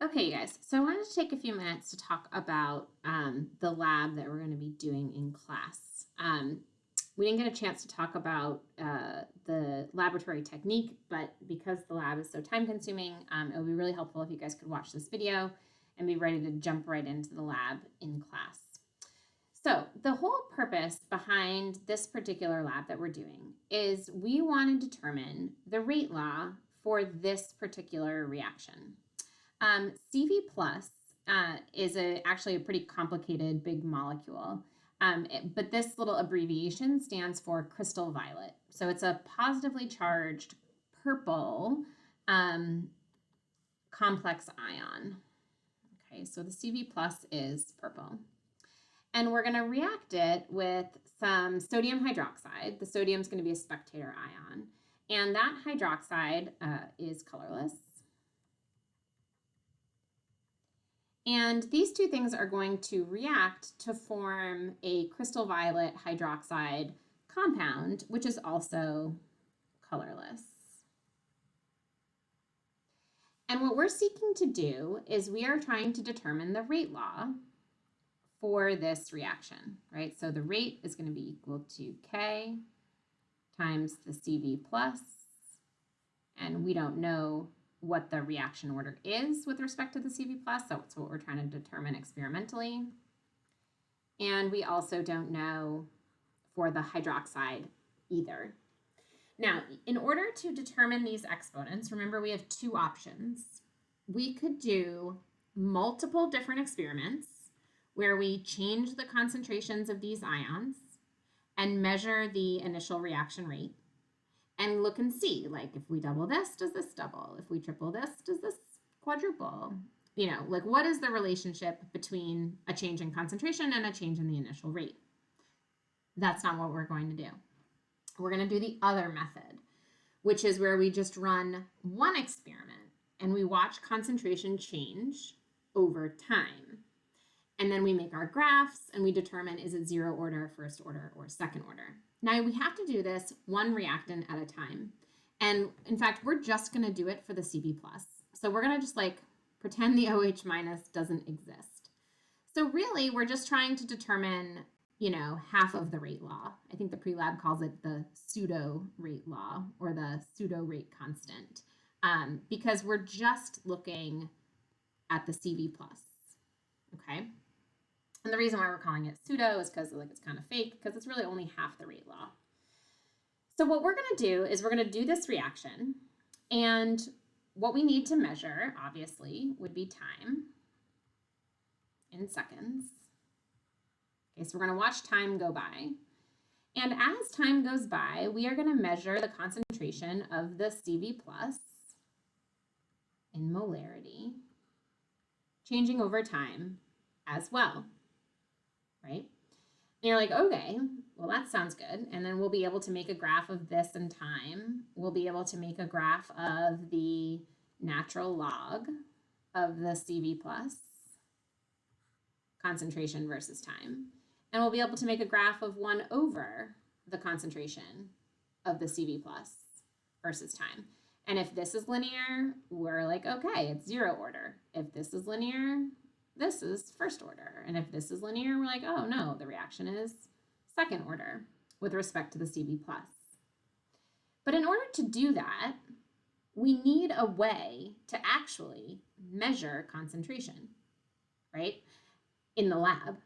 Okay, you guys, so I wanted to take a few minutes to talk about the lab that we're going to be doing in class. We didn't get a chance to talk about the laboratory technique, but because the lab is so time consuming, it would be really helpful if you guys could watch this video and be ready to jump right into the lab in class. So the whole purpose behind this particular lab that we're doing is we want to determine the rate law for this particular reaction. CV plus is actually a pretty complicated big molecule, but this little abbreviation stands for crystal violet. So it's a positively charged purple complex ion. Okay, so the CV plus is purple. And we're going to react it with some sodium hydroxide. The sodium is going to be a spectator ion. And that hydroxide is colorless. And these two things are going to react to form a crystal violet hydroxide compound, which is also colorless. And what we're seeking to do is we are trying to determine the rate law for this reaction, right? So the rate is going to be equal to K times the CV plus, and we don't know what the reaction order is with respect to the CV plus, so that's what we're trying to determine experimentally. And we also don't know for the hydroxide either. Now, in order to determine these exponents, remember we have two options. We could do multiple different experiments where we change the concentrations of these ions and measure the initial reaction rate and look and see, like, if we double this, does this double? If we triple this, does this quadruple? You know, like, what is the relationship between a change in concentration and a change in the initial rate? That's not what we're going to do. We're going to do the other method, which is where we just run one experiment and we watch concentration change over time. And then we make our graphs and we determine, is it zero order, first order, or second order? Now we have to do this one reactant at a time. And in fact, we're just going to do it for the CV plus. So we're going to just like pretend the OH minus doesn't exist. So really, we're just trying to determine, you know, half of the rate law. I think the pre-lab calls it the pseudo rate law or the pseudo rate constant, because we're just looking at the CV plus, okay? And the reason why we're calling it pseudo is because like it's kind of fake, because it's really only half the rate law. So what we're going to do is we're going to do this reaction, and what we need to measure, obviously, would be time in seconds. Okay, so we're going to watch time go by. And as time goes by, we are going to measure the concentration of the CV plus in molarity, changing over time as well. Right? And you're like, okay, well, that sounds good. And then we'll be able to make a graph of this in time. We'll be able to make a graph of the natural log of the CV plus concentration versus time. And we'll be able to make a graph of 1 over the concentration of the CV plus versus time. And if this is linear, we're like, okay, it's zero order. If this is linear, this is first order. And if this is linear, we're like, oh no, the reaction is second order with respect to the CV plus. But in order to do that, we need a way to actually measure concentration, right? In the lab.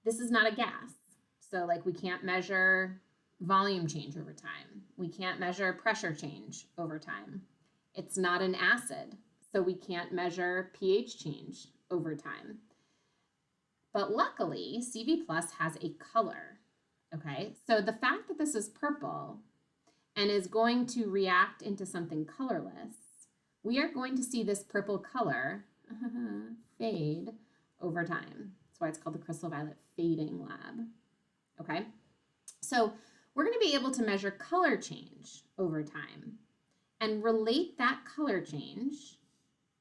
This is not a gas. So like we can't measure volume change over time. We can't measure pressure change over time. It's not an acid, so we can't measure pH change over time. But luckily, CV plus has a color, okay? So the fact that this is purple and is going to react into something colorless, we are going to see this purple color fade over time. That's why it's called the crystal violet fading lab, okay? So we're going to be able to measure color change over time and relate that color change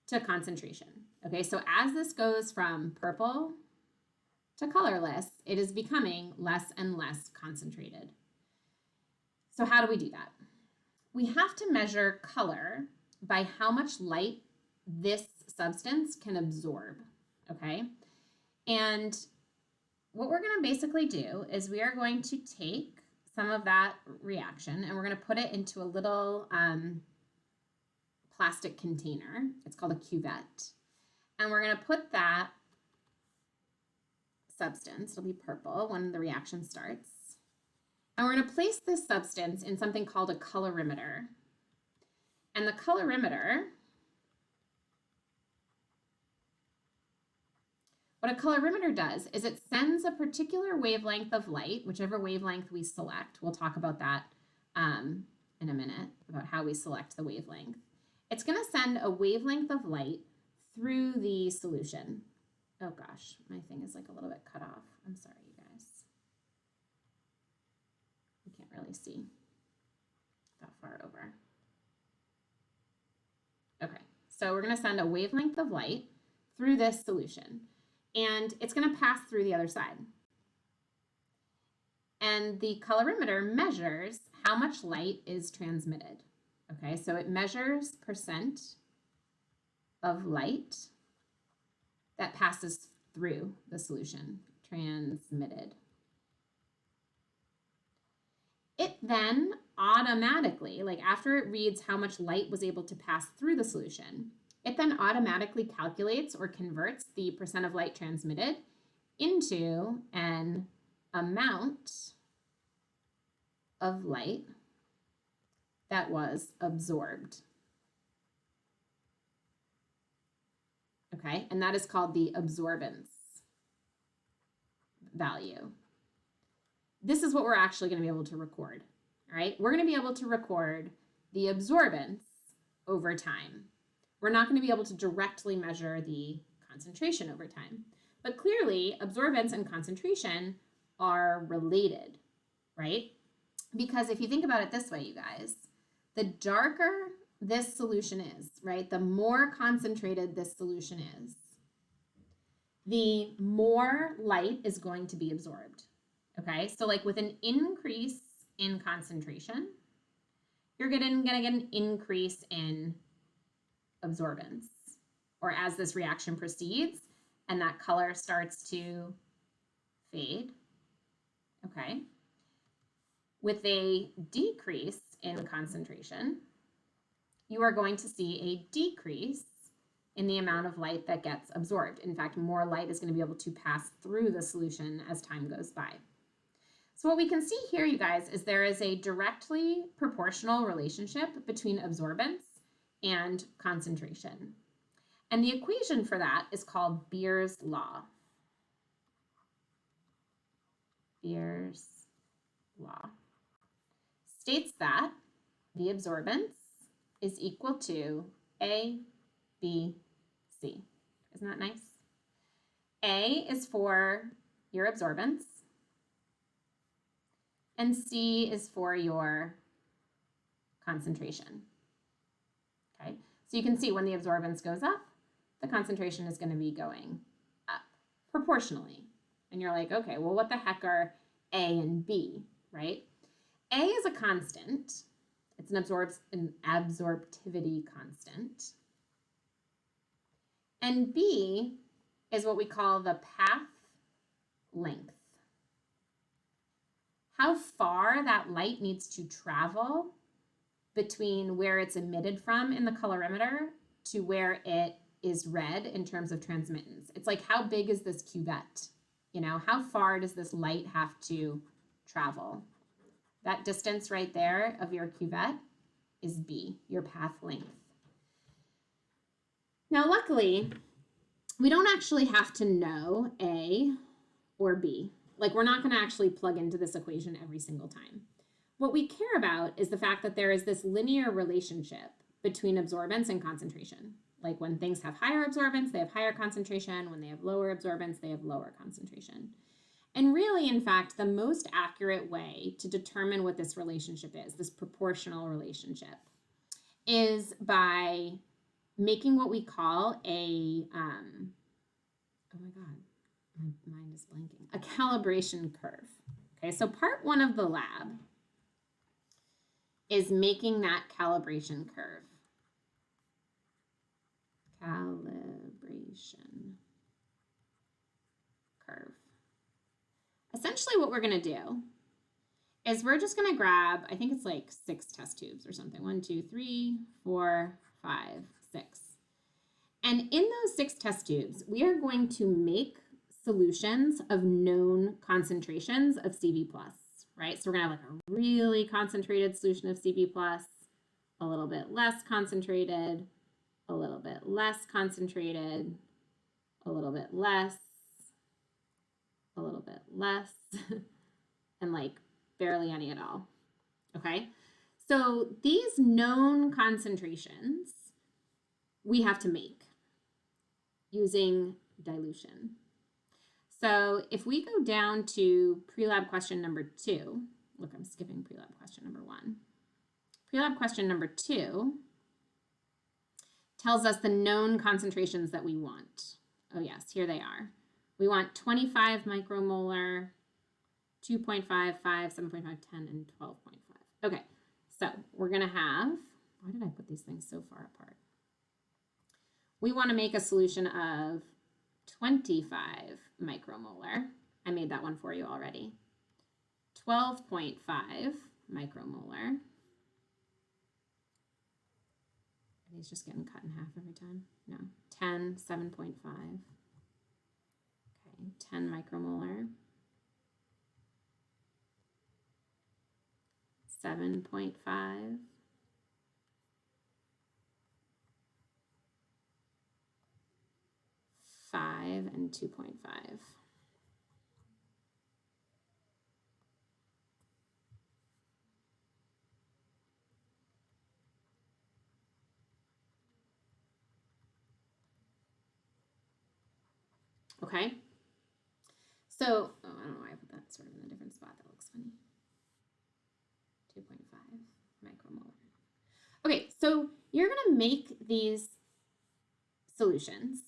to concentration. Okay, so as this goes from purple to colorless, it is becoming less and less concentrated. So how do we do that? We have to measure color by how much light this substance can absorb, okay? And what we're going to basically do is we are going to take some of that reaction and we're going to put it into a little plastic container. It's called a cuvette. And we're going to put that substance, it'll be purple when the reaction starts. And we're going to place this substance in something called a colorimeter. And the colorimeter, what a colorimeter does is it sends a particular wavelength of light, whichever wavelength we select. We'll talk about that in a minute, about how we select the wavelength. It's going to send a wavelength of light through the solution. Oh gosh, my thing is like a little bit cut off. I'm sorry, you guys. You can't really see that far over. Okay, so we're going to send a wavelength of light through this solution, and it's going to pass through the other side. And the colorimeter measures how much light is transmitted. Okay, so it measures percent of light that passes through the solution, transmitted. It then automatically, like after it reads how much light was able to pass through the solution, it then automatically calculates or converts the percent of light transmitted into an amount of light that was absorbed. Okay, and that is called the absorbance value. This is what we're actually going to be able to record, all right? We're going to be able to record the absorbance over time. We're not going to be able to directly measure the concentration over time, but clearly absorbance and concentration are related, right? Because if you think about it this way, you guys, the darker this solution is, right, the more concentrated this solution is, the more light is going to be absorbed. Okay, so like with an increase in concentration, you're gonna get an increase in absorbance, or as this reaction proceeds and that color starts to fade. Okay, with a decrease in concentration, you are going to see a decrease in the amount of light that gets absorbed. In fact, more light is going to be able to pass through the solution as time goes by. So what we can see here, you guys, is there is a directly proportional relationship between absorbance and concentration. And the equation for that is called Beer's law. Beer's law states that the absorbance is equal to A, B, C. Isn't that nice? A is for your absorbance, and C is for your concentration. Okay, so you can see when the absorbance goes up, the concentration is going to be going up proportionally. And you're like, okay, well, what the heck are A and B, right? A is a constant. It's an absorptivity constant. And B is what we call the path length. How far that light needs to travel between where it's emitted from in the colorimeter to where it is read in terms of transmittance. It's like, how big is this cuvette? You know, how far does this light have to travel? That distance right there of your cuvette is B, your path length. Now, luckily, we don't actually have to know A or B. Like, we're not going to actually plug into this equation every single time. What we care about is the fact that there is this linear relationship between absorbance and concentration. Like, when things have higher absorbance, they have higher concentration. When they have lower absorbance, they have lower concentration. And really, in fact, the most accurate way to determine what this relationship is, this proportional relationship, is by making what we call a, oh my God, my mind is blanking, a calibration curve. Okay, so part one of the lab is making that calibration curve. calibration curve. Essentially what we're going to do is we're just going to grab, I think it's like 6 test tubes or something. 1, 2, 3, 4, 5, 6. And in those 6 test tubes, we are going to make solutions of known concentrations of CV+, right? So we're going to have like a really concentrated solution of CV+, a little bit less concentrated, a little bit less concentrated, a little bit less, a little bit less, and like barely any at all, okay? So these known concentrations we have to make using dilution. So if we go down to pre-lab question number 2, look, I'm skipping pre-lab question number 1. Pre-lab question number 2 tells us the known concentrations that we want. Oh yes, here they are. We want 25 micromolar, 2.5, 5, 7.5, 10, and 12.5. Okay, so we're gonna have, why did I put these things so far apart? We wanna make a solution of 25 micromolar. I made that one for you already. 12.5 micromolar. Are these just getting cut in half every time? No. 10, 7.5. Okay, 10 micromolar. 7.5. 5 and 2.5. Okay. So, oh, I don't know why I put that sort of in a different spot. That looks funny. 2.5 micromolar. Okay, so you're going to make these solutions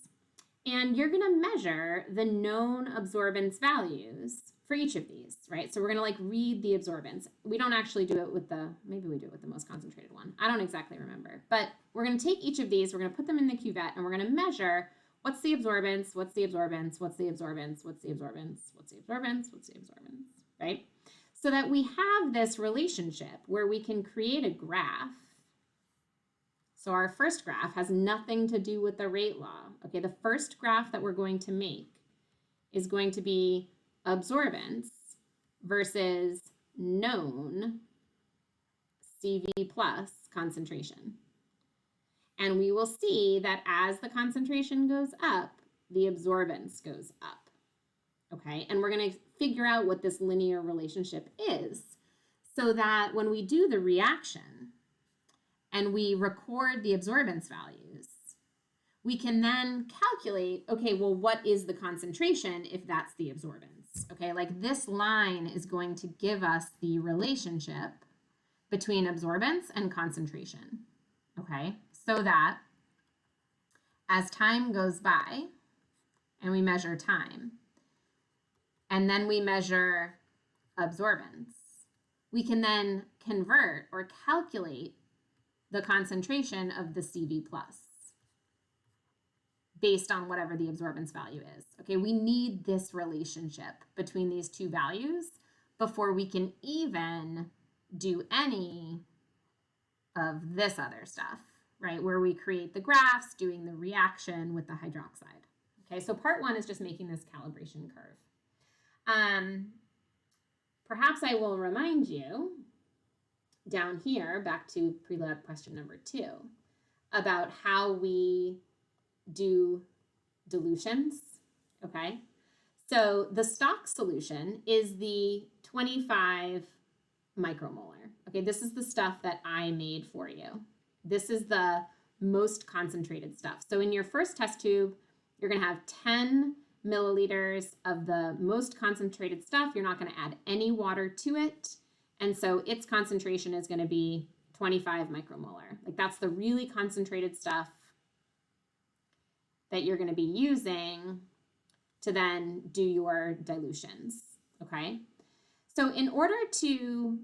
and you're going to measure the known absorbance values for each of these, right? So we're going to like read the absorbance. We don't actually do it with the, maybe we do it with the most concentrated one. I don't exactly remember, but we're going to take each of these, we're going to put them in the cuvette and we're going to measure what's the absorbance, what's the absorbance, what's the absorbance, what's the absorbance, what's the absorbance, what's the absorbance, right? So that we have this relationship where we can create a graph. So our first graph has nothing to do with the rate law. Okay, the first graph that we're going to make is going to be absorbance versus known CV plus concentration. And we will see that as the concentration goes up, the absorbance goes up. Okay, and we're going to figure out what this linear relationship is so that when we do the reaction and we record the absorbance values, we can then calculate, okay, well, what is the concentration if that's the absorbance? Okay, like this line is going to give us the relationship between absorbance and concentration. Okay, so that as time goes by and we measure time, and then we measure absorbance, we can then convert or calculate the concentration of the CV plus based on whatever the absorbance value is. Okay, we need this relationship between these two values before we can even do any of this other stuff, right? Where we create the graphs, doing the reaction with the hydroxide. Okay, so part 1 is just making this calibration curve. Perhaps I will remind you down here, back to pre-lab question number 2, about how we do dilutions, okay? So the stock solution is the 25 micromolar. Okay, this is the stuff that I made for you. This is the most concentrated stuff. So in your first test tube, you're gonna have 10 milliliters of the most concentrated stuff. You're not gonna add any water to it. And so its concentration is gonna be 25 micromolar. Like that's the really concentrated stuff that you're gonna be using to then do your dilutions, okay? So in order to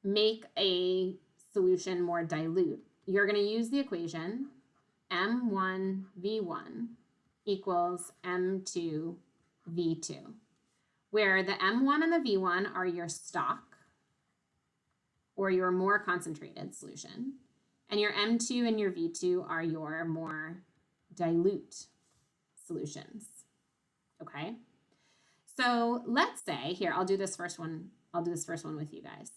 make a solution more dilute, you're gonna use the equation M1V1 equals M2V2, where the M1 and the V1 are your stock or your more concentrated solution, and your M2 and your V2 are your more dilute solutions, okay? So let's say, here, I'll do this first one with you guys.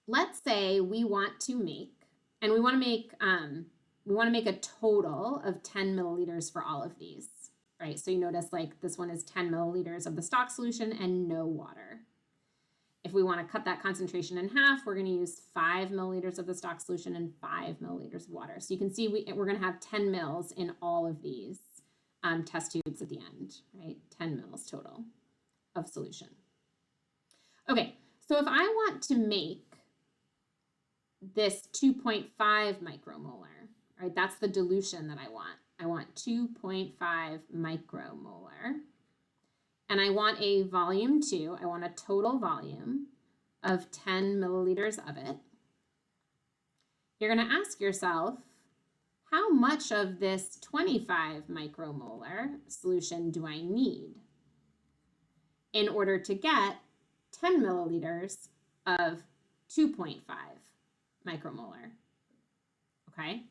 Let's say we want to make, and we want to make a total of 10 milliliters for all of these, right? So you notice like this one is 10 milliliters of the stock solution and no water. If we want to cut that concentration in half, we're going to use 5 milliliters of the stock solution and 5 milliliters of water. So you can see we're going to have 10 mils in all of these test tubes at the end, right? 10 mils total of solution. Okay, so if I want to make this 2.5 micromolar, right? That's the dilution that I want. I want 2.5 micromolar. And I want a volume 2. I want a total volume of 10 milliliters of it. You're going to ask yourself, how much of this 25 micromolar solution do I need in order to get 10 milliliters of 2.5 micromolar? Okay,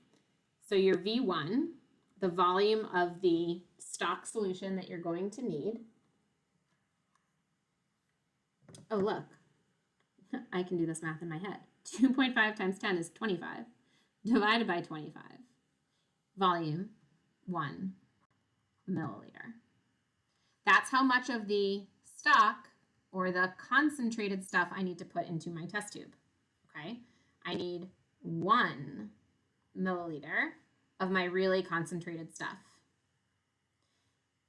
so your V1, the volume of the stock solution that you're going to need. Oh, look, I can do this math in my head. 2.5 times 10 is 25, divided by 25. Volume, 1 milliliter. That's how much of the stock or the concentrated stuff I need to put into my test tube, okay? I need 1 milliliter of my really concentrated stuff.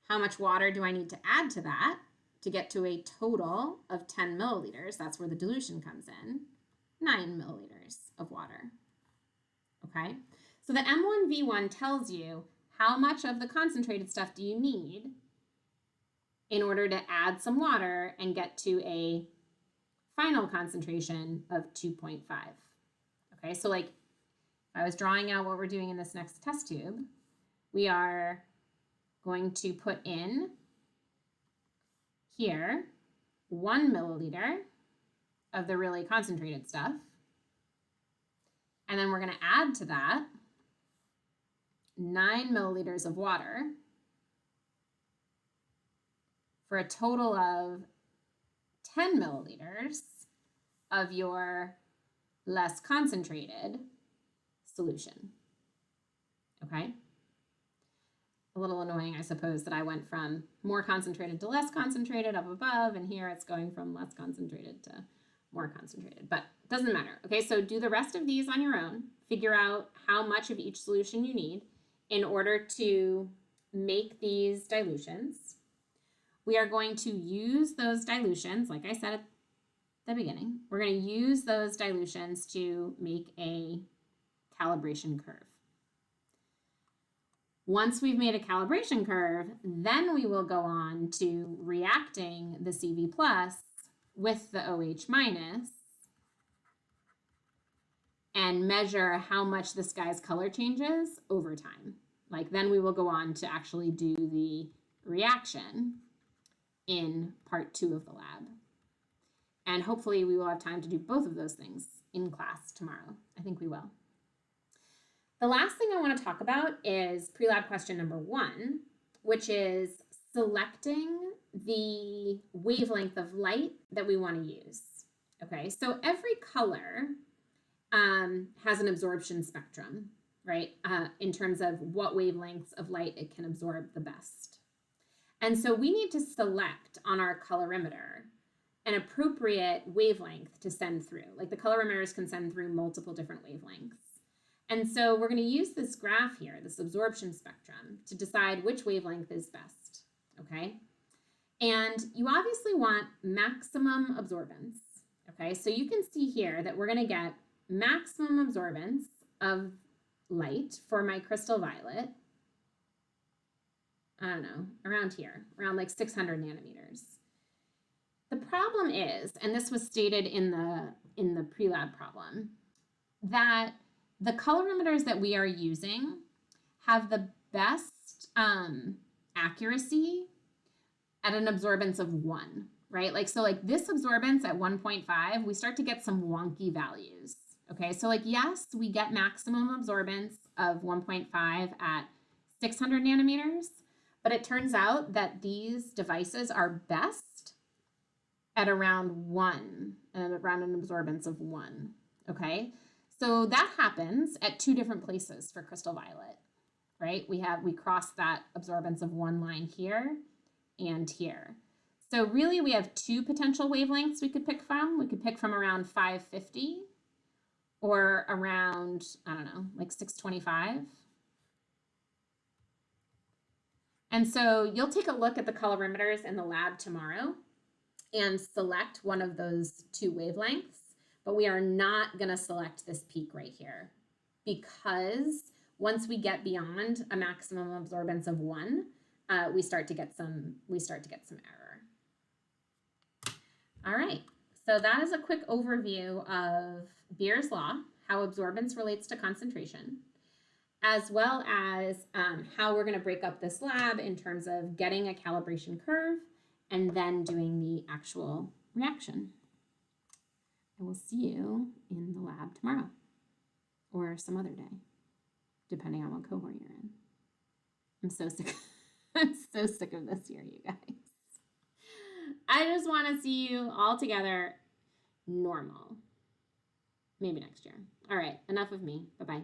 How much water do I need to add to that to get to a total of 10 milliliters? That's where the dilution comes in. 9 milliliters of water, okay? So the M1V1 tells you how much of the concentrated stuff do you need in order to add some water and get to a final concentration of 2.5. Okay, so like if I was drawing out what we're doing in this next test tube, we are going to put in here 1 milliliter of the really concentrated stuff. And then we're going to add to that 9 milliliters of water for a total of 10 milliliters of your less concentrated solution. Okay? A little annoying, I suppose, that I went from more concentrated to less concentrated up above, and here it's going from less concentrated to more concentrated, but it doesn't matter. Okay, so do the rest of these on your own. Figure out how much of each solution you need in order to make these dilutions. We are going to use those dilutions, like I said at the beginning, we're going to use those dilutions to make a calibration curve. Once we've made a calibration curve, then we will go on to reacting the CV plus with the OH minus and measure how much this guy's color changes over time. Like then we will go on to actually do the reaction in part 2 of the lab. And hopefully we will have time to do both of those things in class tomorrow. I think we will. The last thing I want to talk about is pre-lab question number 1, which is selecting the wavelength of light that we want to use. Okay, so every color has an absorption spectrum, right? In terms of what wavelengths of light it can absorb the best. And so we need to select on our colorimeter an appropriate wavelength to send through. Like the colorimeters can send through multiple different wavelengths. And so we're going to use this graph here, this absorption spectrum, to decide which wavelength is best, okay? And you obviously want maximum absorbance, okay? So you can see here that we're going to get maximum absorbance of light for my crystal violet, I don't know, around here, around like 600 nanometers. The problem is, and this was stated in the pre-lab problem, that the colorimeters that we are using have the best accuracy at an absorbance of 1, right? Like, so like this absorbance at 1.5, we start to get some wonky values. Okay, so like, yes, we get maximum absorbance of 1.5 at 600 nanometers, but it turns out that these devices are best at around 1, and around an absorbance of 1, okay? So that happens at 2 different places for crystal violet, right? We cross that absorbance of 1 line here and here. So really we have 2 potential wavelengths we could pick from. We could pick from around 550 or around, I don't know, like 625. And so you'll take a look at the colorimeters in the lab tomorrow and select one of those 2 wavelengths, but we are not going to select this peak right here, because once we get beyond a maximum absorbance of 1, we start to get some error. All right, so that is a quick overview of Beer's law, how absorbance relates to concentration, as well as how we're going to break up this lab in terms of getting a calibration curve and then doing the actual reaction. I will see you in the lab tomorrow or some other day, depending on what cohort you're in. I'm so sick. I'm so sick of this year, you guys. I just want to see you all together normal. Maybe next year. All right, enough of me. Bye-bye.